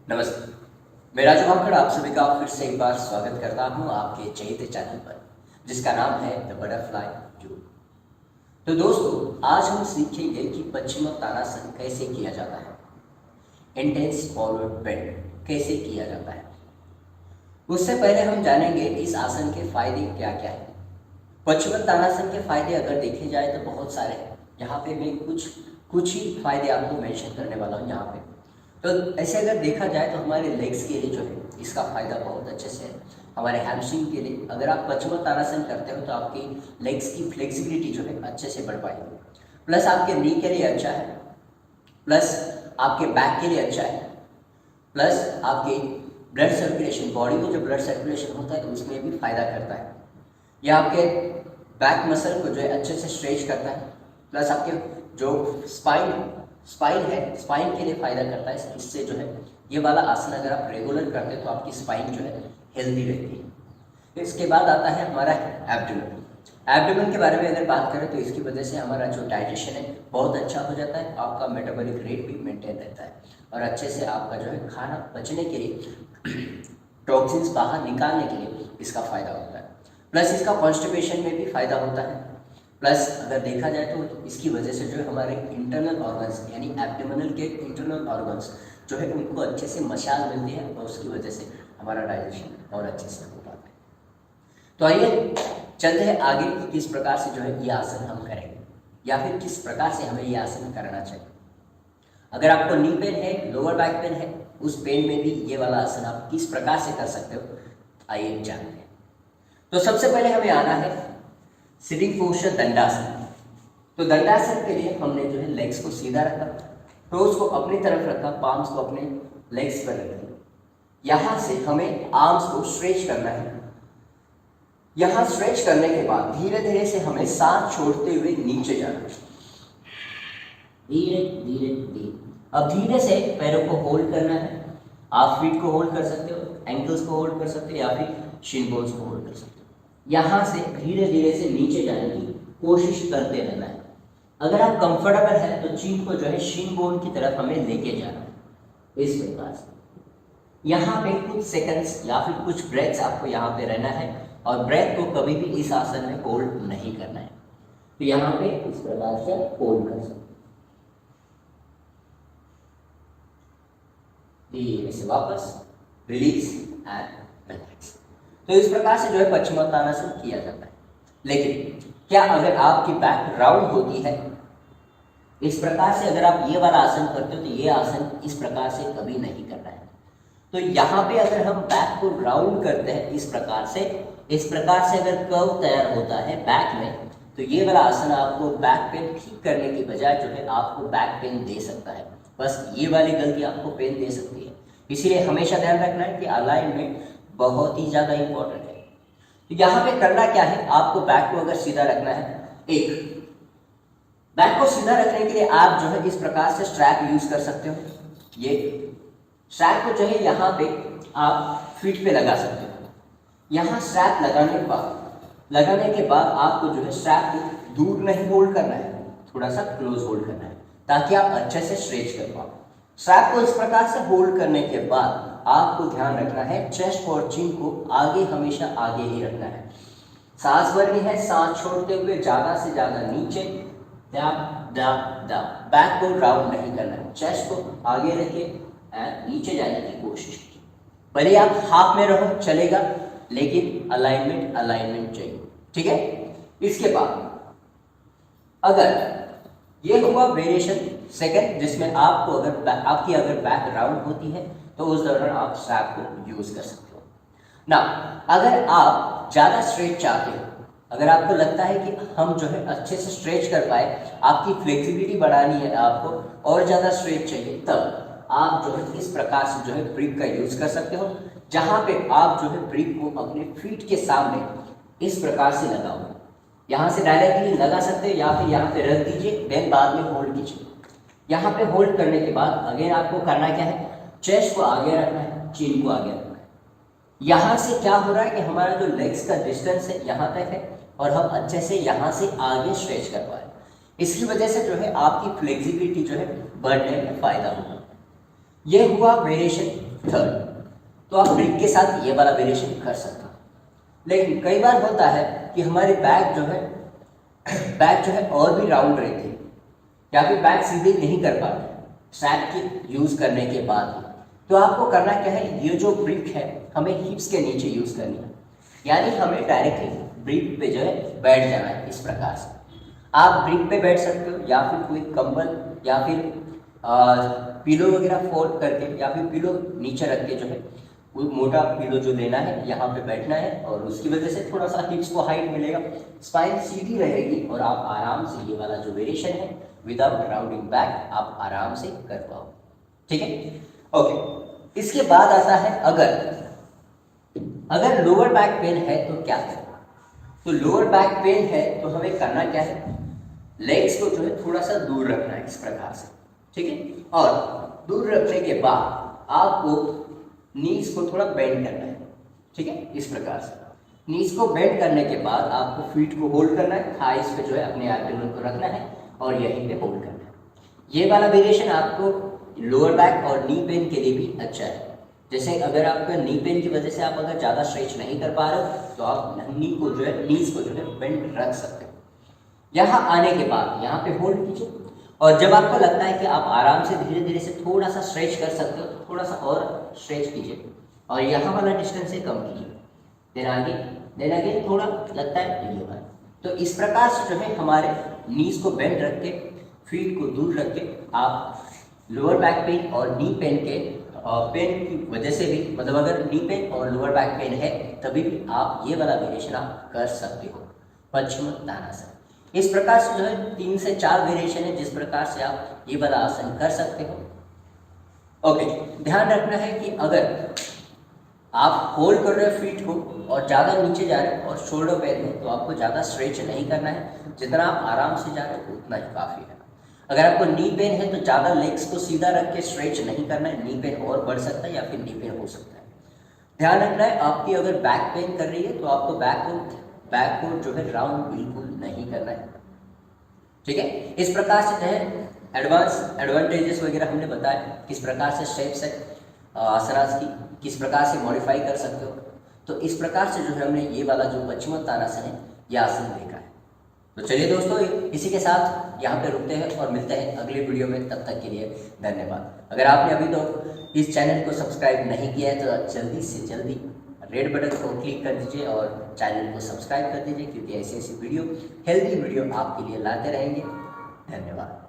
नमस्ते। मैं राजू भाखड़ आप सभी का फिर से एक बार स्वागत करता हूं आपके चैते चैनल पर, जिसका नाम है द बटरफ्लाई योग। तो दोस्तों, आज हम सीखेंगे कि पश्चिमोत्तानासन कैसे किया जाता है, इंटेंस फॉरवर्ड बेंड कैसे किया जाता है। उससे पहले हम जानेंगे इस आसन के फायदे क्या क्या है। पश्चिमोत्तानासन के फायदे अगर देखे जाए तो बहुत सारे हैं। यहाँ पे मैं कुछ ही फायदे आपको मेंशन करने वाला हूँ यहाँ पे। तो ऐसे अगर देखा जाए तो हमारे लेग्स के लिए जो है इसका फ़ायदा बहुत अच्छे से है। हमारे हैमस्ट्रिंग के लिए अगर आप पश्चिमोत्तानासन करते हो तो आपकी लेग्स की फ्लेक्सिबिलिटी जो है अच्छे से बढ़ पाएगी। प्लस आपके नी के लिए अच्छा है, प्लस आपके बैक के लिए अच्छा है, प्लस आपके ब्लड सर्कुलेशन, बॉडी में जो ब्लड सर्कुलेशन होता है तो उसमें भी फ़ायदा करता है। यह आपके बैक मसल को जो है अच्छे से स्ट्रेच करता है। प्लस आपके जो स्पाइन है, स्पाइन के लिए फ़ायदा करता है। इससे जो है ये वाला आसन अगर आप रेगुलर करते हैं तो आपकी स्पाइन जो है हेल्दी रहती है। इसके बाद आता है हमारा एब्डोमेन। एब्डोमेन के बारे में अगर बात करें तो इसकी वजह से हमारा जो डाइजेशन है बहुत अच्छा हो जाता है, आपका मेटाबॉलिक रेट भी मेंटेन रहता है और अच्छे से आपका जो है खाना पचने के लिए टॉक्सिन्स बाहर निकालने के लिए इसका फ़ायदा होता है। प्लस इसका कॉन्स्टिपेशन में भी फ़ायदा होता है। प्लस अगर देखा जाए तो इसकी वजह से जो है हमारे इंटरनल ऑर्गन्स यानी एब्डोमिनल के इंटरनल ऑर्गन्स जो है उनको अच्छे से मशाल मिलती है और उसकी वजह से हमारा डाइजेशन और अच्छे से हो पाता है। तो आइए चलते हैं आगे कि किस प्रकार से जो है ये आसन हम करेंगे या फिर किस प्रकार से हमें ये आसन करना चाहिए। अगर आपको नी पेन है, लोअर बैक पेन है, उस पेन में भी ये वाला आसन आप किस प्रकार से कर सकते हो, आइए जानते हैं। तो सबसे पहले हमें आना है सिटिंग पोस्चर, दंडासन। तो दंडासन के लिए हमने जो है लेग्स को सीधा रखा, टोज को अपनी तरफ रखा, पाम्स को अपने लेग्स पर रखा। यहां से हमें आर्म्स को स्ट्रेच करना है। यहां स्ट्रेच करने के बाद धीरे धीरे से हमें सांस छोड़ते हुए नीचे जाना है, धीरे धीरे धीरे। अब धीरे से पैरों को होल्ड करना है। आप फीट को होल्ड कर सकते हो, एंकल्स को होल्ड कर सकते हो या फिर शिन बोन्स को होल्ड कर सकते हो। यहाँ से धीरे धीरे से नीचे जाने की कोशिश करते रहना है। अगर आप कंफर्टेबल है तो चीन को जो है शिन बोन की तरफ हमें लेके जाना है इस प्रकार से। यहाँ पे कुछ सेकंड्स या फिर कुछ ब्रेथ्स आपको यहाँ पे रहना है और ब्रेथ को कभी भी इस आसन में होल्ड नहीं करना है। तो यहाँ पे इस प्रकार से होल्ड कर सकते, धीरे से वापस रिलीज एंड रिलैक्स। तो इस प्रकार से जो है पश्चिमोत्तानासन किया जाता है। लेकिन क्या अगर आपकी बैक राउंड होती है, इस प्रकार से अगर आप ये वाला आसन करते हो तो ये आसन इस प्रकार से कभी नहीं करना है। तो यहाँ पे अगर हम बैक को राउंड करते हैं इस प्रकार से अगर कर्व तैयार होता है बैक में, तो ये वाला आसन आपको बैक पेन ठीक करने की बजाय जो है आपको बैक पेन दे सकता है। बस ये वाली गलती आपको पेन दे सकती है। इसीलिए हमेशा ध्यान रखना है कि अलाइनमेंट बहुत ही ज़्यादा इंपॉर्टेंट है। तो यहाँ पे करना क्या है, आपको बैक को अगर सीधा रखना है, एक बैक को सीधा रखने के लिए आप जो है इस प्रकार से स्ट्रैप यूज कर सकते हो। ये स्ट्रैप को जो है यहाँ पे आप फीट पे लगा सकते हो। यहाँ स्ट्रैप लगाने के बाद आपको जो है स्ट्रैप को दूर नहीं होल्ड करना है, थोड़ा सा क्लोज होल्ड करना है ताकि आप अच्छे से स्ट्रेच कर पाओ। स्ट्रैप को इस प्रकार से होल्ड करने के बाद आपको ध्यान रखना है चेस्ट और चिन को आगे, हमेशा आगे ही रखना है। सांस भरनी है, सांस छोड़ते हुए ज्यादा से ज्यादा नीचे, बैक को राउंड नहीं करना है, चेस्ट को आगे रखिए एंड नीचे जाने की कोशिश कीजिए। भले आप हाफ में रहो चलेगा, लेकिन अलाइनमेंट चाहिए, ठीक है। इसके बाद अगर ये हुआ वेरिएशन सेकंड, जिसमें आपको आपकी अगर बैक राउंड होती है तो उस दौरान आप स्ट्रैप को यूज कर सकते हो ना। अगर आप ज़्यादा स्ट्रेच चाहते हो, अगर आपको लगता है कि हम जो है अच्छे से स्ट्रेच कर पाए, आपकी फ्लेक्सिबिलिटी बढ़ानी है, आपको और ज़्यादा स्ट्रेच चाहिए, तब आप जो है इस प्रकार से जो है ब्रिक का यूज कर सकते हो। जहाँ पे आप जो है ब्रिक को अपने फीट के सामने इस प्रकार से लगाओ। यहाँ से डायरेक्टली लगा सकते हो या फिर यहाँ पे रख दीजिए, देन बाद में होल्ड कीजिए। यहाँ पे होल्ड करने के बाद अगेन आपको करना क्या है, चेस्ट को आगे रखना है, चिन को आगे रखना है। यहाँ से क्या हो रहा है कि हमारा जो लेग्स का डिस्टेंस है यहाँ तक है और हम अच्छे से यहाँ से आगे स्ट्रेच कर पाए। इसकी वजह से जो है आपकी फ्लेक्सिबिलिटी जो है बढ़ने में फायदा होगा। यह हुआ वेरिएशन थर्ड। तो आप ब्रिक के साथ ये वाला वेरिएशन कर सकते हो। लेकिन कई बार होता है कि हमारी बैक जो है और भी राउंड रहती है, या फिर बैक सीधे नहीं कर पाते स्ट्रैप के यूज करने के बाद ही। तो आपको करना क्या है, ये जो ब्रिक है हमें हिप्स के नीचे यूज करनी है, यानी हमें डायरेक्टली ब्रिक पे जो है बैठ जाना है। इस प्रकार से आप ब्रिक पे बैठ सकते हो, या फिर कोई कंबल या फिर पिलो वगैरह फोल्ड करके, या फिर पिलो नीचे रख के जो है कोई मोटा पिलो जो लेना है, यहाँ पे बैठना है, और उसकी वजह से थोड़ा सा हिप्स को हाइट मिलेगा, स्पाइन सीधी रहेगी, और आप आराम से ये वाला जो वेरिएशन है विदाउट राउंडिंग बैक आप आराम से कर पाओ। ठीक है, ओके। इसके बाद आता है अगर लोअर बैक पेन है तो क्या करें। तो लोअर बैक पेन है तो हमें करना क्या है, लेग्स को जो है थोड़ा सा दूर रखना है इस प्रकार से। ठीक है, और दूर रखने के बाद आपको नीज को थोड़ा बेंड करना है। ठीक है, इस प्रकार से नीज को बेंड करने के बाद आपको फीट को होल्ड करना है, थाइस पे जो है अपने एब्डोमेन को रखना है और यहीं पे होल्ड करना है। ये वाला वेरिएशन आपको लोअर बैक और नी पेन के लिए भी अच्छा है। जैसे अगर आपका नी पेन की वजह से आप अगर ज़्यादा स्ट्रेच नहीं कर पा रहे हो तो आप नीज को जो है बेंड रख सकते हो। यहाँ आने के बाद यहाँ पे होल्ड कीजिए, और जब आपको लगता है कि आप आराम से धीरे धीरे से थोड़ा सा स्ट्रेच कर सकते हो तो थोड़ा सा और स्ट्रेच कीजिए, और यहाँ वाला डिस्टेंस से कम कीजिए। देन आगे थोड़ा लगता है ये वाला। तो इस प्रकार से जो है हमारे नीज को बेंड रख के, फीट को दूर रख के, आप लोअर बैक पेन और नी पेन के पेन की वजह से भी, मतलब अगर नी पेन और लोअर बैक पेन है तभी भी आप ये वाला वेरिएशन आप कर सकते हो, पश्चिमोत्तानासन। इस प्रकार से जो है 3 से 4 वेरिएशन है जिस प्रकार से आप ये वाला आसन कर सकते हो। ओके, ध्यान रखना है कि अगर आप होल्ड कर रहे हो फीट को और ज़्यादा नीचे जा रहे हो और शोल्डर पैर में, तो आपको ज़्यादा स्ट्रेच नहीं करना है, जितना आप आराम से जा रहे हो उतना ही काफ़ी है। अगर आपको नी पेन है तो ज़्यादा लेग्स को सीधा रख के स्ट्रेच नहीं करना है, नी पेन और बढ़ सकता है या फिर नी पेन हो सकता है। ध्यान रखना है आपकी अगर बैक पेन कर रही है तो आपको बैक को जो है राउंड बिल्कुल नहीं करना है। ठीक है, इस प्रकार से जो है एडवांटेजेस वगैरह हमने बताया, किस प्रकार से स्टेप्स है आसनास की, किस प्रकार से मॉडिफाई कर सकते हो। तो इस प्रकार से जो है हमने ये वाला जो पश्चिमोत्तानासन है ये आसन देखा है। तो चलिए दोस्तों, इसी के साथ यहाँ पे रुकते हैं और मिलते हैं अगले वीडियो में। तब तक के लिए धन्यवाद। अगर आपने अभी तो इस चैनल को सब्सक्राइब नहीं किया है तो जल्दी से जल्दी रेड बटन को क्लिक कर दीजिए और चैनल को सब्सक्राइब कर दीजिए, क्योंकि ऐसी ऐसी वीडियो, हेल्दी वीडियो आपके लिए लाते रहेंगे। धन्यवाद।